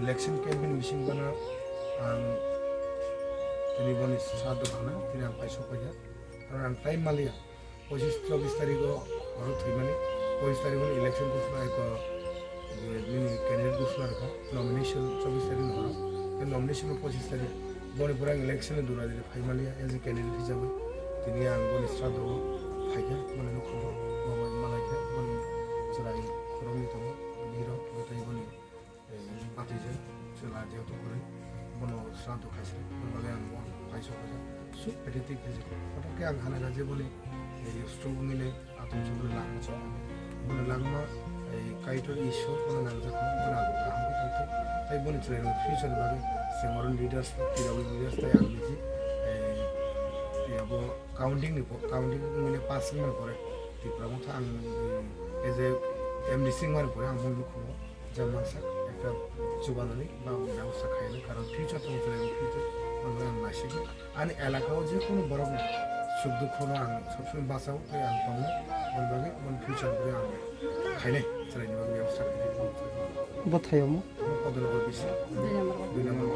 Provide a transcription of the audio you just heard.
election campaign missing বানা তিনি বনি সাহায্য খানা তিনি আং পাইছো পাইয়া কারণ আং টাইম মালিয়া 25-24 তারিখও ঘর থইমানি 25 তারিখ ইলেকশন ঘোষণা এক ক্যান্ডিডেট ঘোষণা রাখা নমিনেশন 24 তারিখ হলো নমিনেশন 25 তারিখ বনিপুরা ইলেকশনে দৌড়া দিলে ফাইমালিয়া এজ এ ক্যান্ডিডেট হিসাবে তিনি আং বনি শ্রাদ্ধ ফাইকা মানে খবর মালাইকা বনি চলাই খরমনি তো হিরো গোটাই বনি পাতিছে চলা যেহেতু করে বন শ্রাদ্ধ খাইছে বলে আং পাইছো পাইছা সু এটি ঠিক আছে ওটাকে আং হানা গাজে বলি এই স্ট্রোক মিলে আতঙ্ক বলে লাগমা চলে বলে লাগমা এই কাইটোর ঈশ্বর বলে নাম যখন বলে আগে আহমে থাকতো তাই বলে চলে ফিউচার ভাবে সেমরন লিডার্স টিডব্লিউ লিডার্স তাই আং লিখি কাউন্টিং মিলে 5 সিং পরে ত্রিপুরা মতো আং এজ এ এমডি সিং পরে আং মনে খবর যা মাসা একটা জোবানানি বা ব্যবস্থা খাইলে কারণ ফিউচার তো চলে ফিউচার আং নাসিকে আর এলাকাও যে কোনো বড় সুখ দুঃখ আং সবসময় বাঁচাও তাই আং পাবো বলবাগে ফিউচার করে আং খাইলে চালাইনি ব্যবস্থা খাইলে কোথায় পদনগর বেশি 2 নম্বর